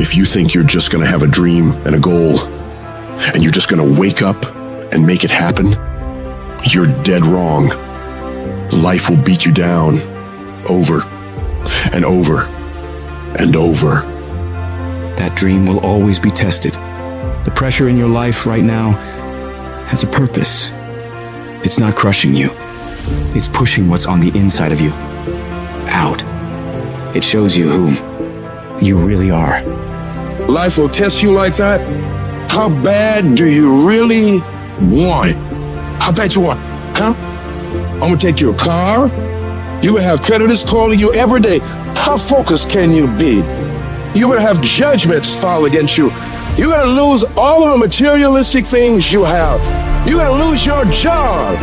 If you think you're just gonna have a dream and a goal, and you're just gonna wake up and make it happen, you're dead wrong. Life will beat you down over and over and over. That dream will always be tested. The pressure in your life right now has a purpose. It's not crushing you. It's pushing what's on the inside of you out. It shows you who you really are. Life will test you like that. How bad do you really want it? How bad you want it, huh? I'm gonna take your car. You will have creditors calling you every day. How focused can you be? You will have judgments filed against you. You're gonna lose all of the materialistic things you have. You're gonna lose your job.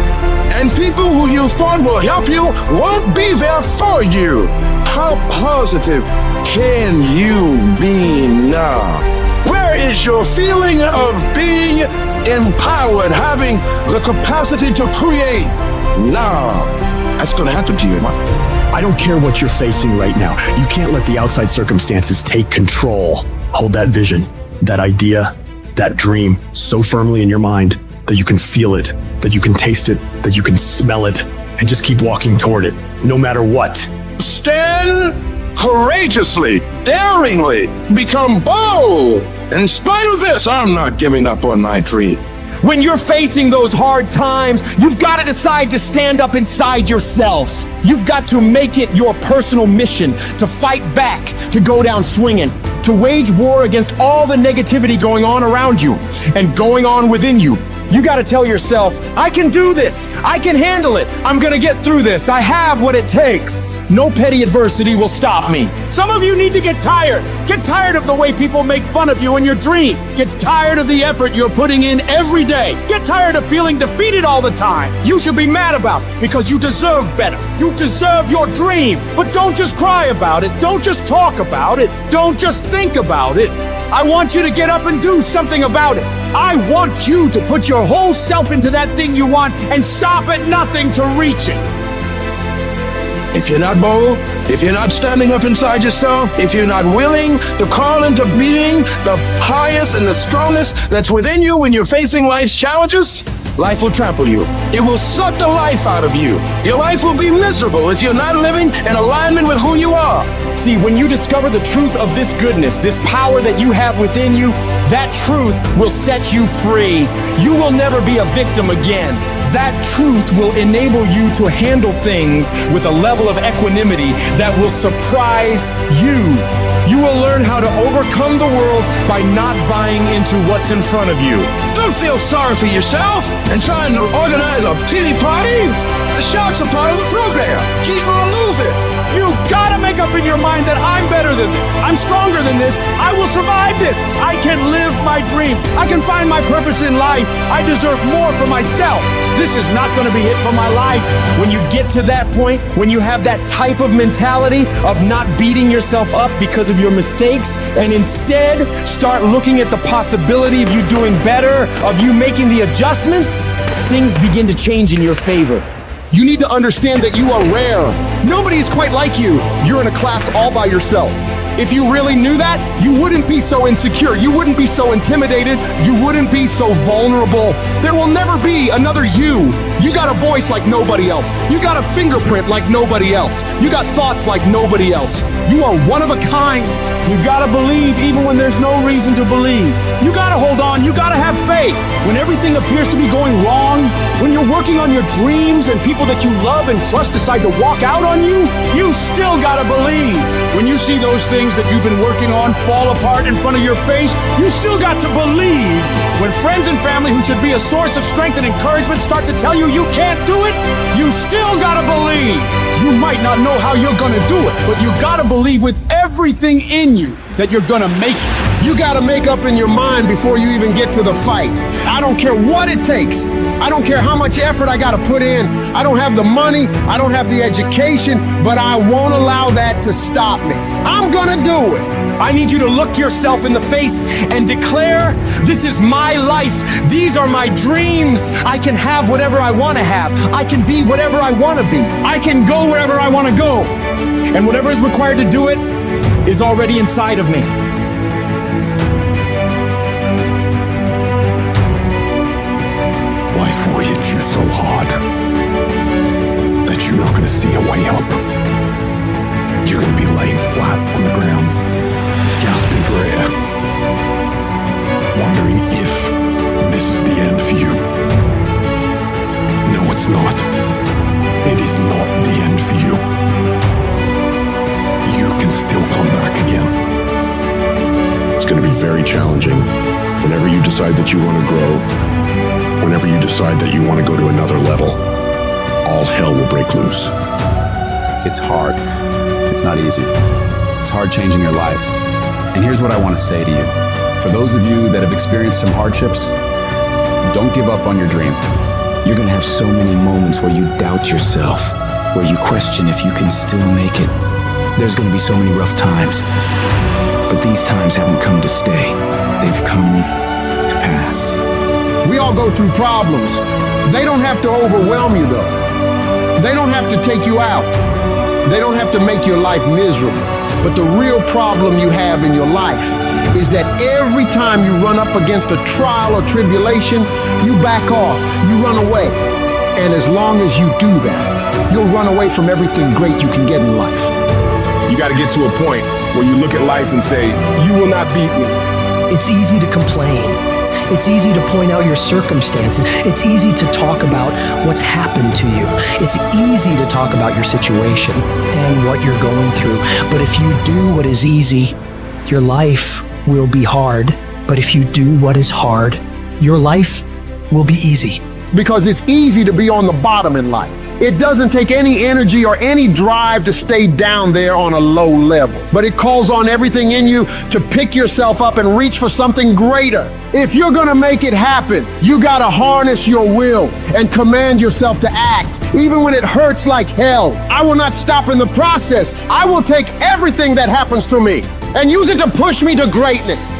And people who you thought will help you won't be there for you. How positive can you be now? Where is your feeling of being empowered, having the capacity to create now? That's gonna happen to you, man. I don't care what you're facing right now. You can't let the outside circumstances take control. Hold that vision, that idea, that dream so firmly in your mind that you can feel it, that you can taste it, that you can smell it, and just keep walking toward it, no matter what. Stand courageously, daringly, become bold. In spite of this, I'm not giving up on my dream. When you're facing those hard times, you've got to decide to stand up inside yourself. You've got to make it your personal mission to fight back, to go down swinging, to wage war against all the negativity going on around you and going on within you. You got to tell yourself, I can do this. I can handle it. I'm going to get through this. I have what it takes. No petty adversity will stop me. Some of you need to get tired. Get tired of the way people make fun of you in your dream. Get tired of the effort you're putting in every day. Get tired of feeling defeated all the time. You should be mad about it because you deserve better. You deserve your dream. But don't just cry about it. Don't just talk about it. Don't just think about it. I want you to get up and do something about it. I want you to put your whole self into that thing you want and stop at nothing to reach it. If you're not bold, if you're not standing up inside yourself, if you're not willing to call into being the highest and the strongest that's within you when you're facing life's challenges, life will trample you. It will suck the life out of you. Your life will be miserable if you're not living in alignment with who you are. See, when you discover the truth of this goodness, this power that you have within you, that truth will set you free. You will never be a victim again. That truth will enable you to handle things with a level of equanimity that will surprise you. You will learn how to overcome the world by not buying into what's in front of you. Don't feel sorry for yourself and trying to organize a pity party. The sharks are part of the program. Keep on moving. You gotta make up in your mind that I'm better than this. I'm stronger than this. I will survive this. I can live my dream. I can find my purpose in life. I deserve more for myself. This is not gonna be it for my life. When you get to that point, when you have that type of mentality of not beating yourself up because of your mistakes, and instead start looking at the possibility of you doing better, of you making the adjustments, things begin to change in your favor. You need to understand that you are rare. Nobody is quite like you. You're in a class all by yourself. If you really knew that, you wouldn't be so insecure. You wouldn't be so intimidated. You wouldn't be so vulnerable. There will never be another you. You got a voice like nobody else. You got a fingerprint like nobody else. You got thoughts like nobody else. You are one of a kind. You gotta believe even when there's no reason to believe. You gotta hold on. You gotta have faith. When everything appears to be going wrong, when you're working on your dreams and people that you love and trust decide to walk out on you, you still gotta believe. When you see those things that you've been working on fall apart in front of your face, you still got to believe. When friends and family who should be a source of strength and encouragement start to tell you you can't do it, you still gotta believe. You might not know how you're gonna do it, but you gotta believe with everything in you that you're gonna make it. You gotta make up in your mind before you even get to the fight. I don't care what it takes. I don't care how much effort I gotta put in. I don't have the money, I don't have the education, but I won't allow that to stop me. I'm gonna do it. I need you to look yourself in the face and declare, this is my life. These are my dreams. I can have whatever I wanna have. I can be whatever I wanna be. I can go wherever I wanna go. And whatever is required to do it is already inside of me. Life will hit you so hard that you're not gonna see a way up. You're gonna be laying flat on the ground, gasping for air, wondering if this is the end for you. No, it's not. It is not the end for you. You can still come back again. It's going to be very challenging whenever you decide that you want to grow, whenever you decide that you want to go to another level. All hell will break loose. It's hard. It's not easy. It's hard changing your life. And here's what I want to say to you. For those of you that have experienced some hardships, don't give up on your dream. You're gonna have so many moments where you doubt yourself, where you question if you can still make it. There's gonna be so many rough times, but these times haven't come to stay. They've come to pass. We all go through problems. They don't have to overwhelm you, though. They don't have to take you out. They don't have to make your life miserable. But the real problem you have in your life is that every time you run up against a trial or tribulation, you back off, you run away. And as long as you do that, you'll run away from everything great you can get in life. You got to get to a point where you look at life and say, you will not beat me. It's easy to complain. It's easy to point out your circumstances. It's easy to talk about what's happened to you. It's easy to talk about your situation and what you're going through. But if you do what is easy, your life will be hard. But if you do what is hard, your life will be easy. Because it's easy to be on the bottom in life. It doesn't take any energy or any drive to stay down there on a low level. But it calls on everything in you to pick yourself up and reach for something greater. If you're gonna make it happen, you gotta harness your will and command yourself to act, even when it hurts like hell. I will not stop in the process. I will take everything that happens to me and use it to push me to greatness.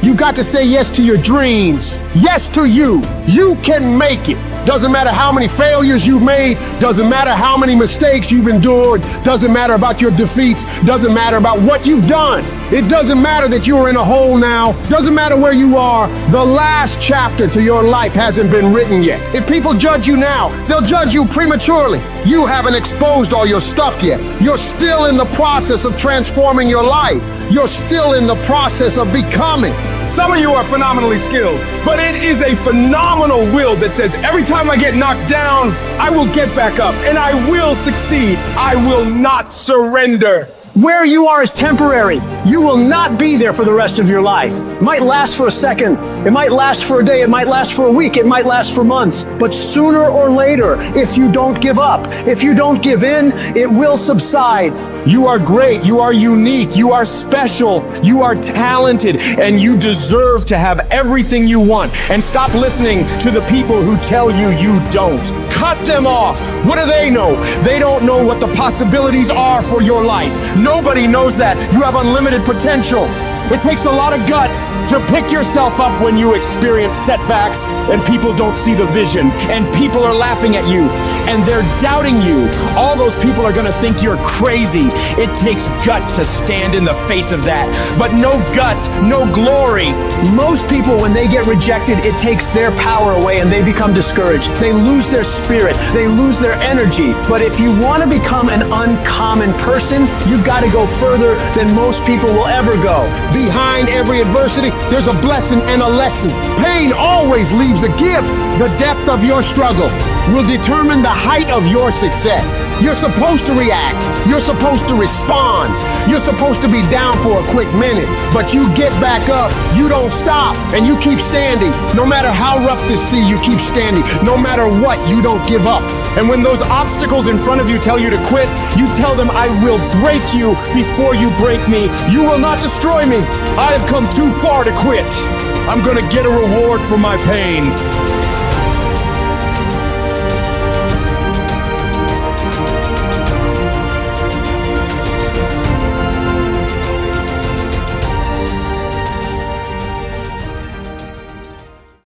You got to say yes to your dreams. Yes to you. You can make it. Doesn't matter how many failures you've made. Doesn't matter how many mistakes you've endured. Doesn't matter about your defeats. Doesn't matter about what you've done. It doesn't matter that you're in a hole now. Doesn't matter where you are. The last chapter to your life hasn't been written yet. If people judge you now, they'll judge you prematurely. You haven't exposed all your stuff yet. You're still in the process of transforming your life. You're still in the process of becoming. Some of you are phenomenally skilled, but it is a phenomenal will that says every time I get knocked down, I will get back up and I will succeed. I will not surrender. Where you are is temporary. You will not be there for the rest of your life. It might last for a second. It might last for a day. It might last for a week. It might last for months. But sooner or later, if you don't give up, if you don't give in, it will subside. You are great. You are unique. You are special. You are talented. And you deserve to have everything you want. And stop listening to the people who tell you you don't. Cut them off. What do they know? They don't know what the possibilities are for your life. Nobody knows that. You have unlimited potential. It takes a lot of guts to pick yourself up when you experience setbacks and people don't see the vision and people are laughing at you and they're doubting you. All those people are gonna think you're crazy. It takes guts to stand in the face of that, but no guts, no glory. Most people, when they get rejected, it takes their power away and they become discouraged. They lose their spirit, they lose their energy. But if you want to become an uncommon person, you've got to go further than most people will ever go. Behind every adversity, there's a blessing and a lesson. Pain always leaves a gift. The depth of your struggle will determine the height of your success. You're supposed to react. You're supposed to respond. You're supposed to be down for a quick minute, but you get back up. You don't stop and you keep standing. No matter how rough the sea, you keep standing. No matter what, you don't give up. And when those obstacles in front of you tell you to quit, you tell them, I will break you before you break me. You will not destroy me. I have come too far to quit. I'm gonna get a reward for my pain.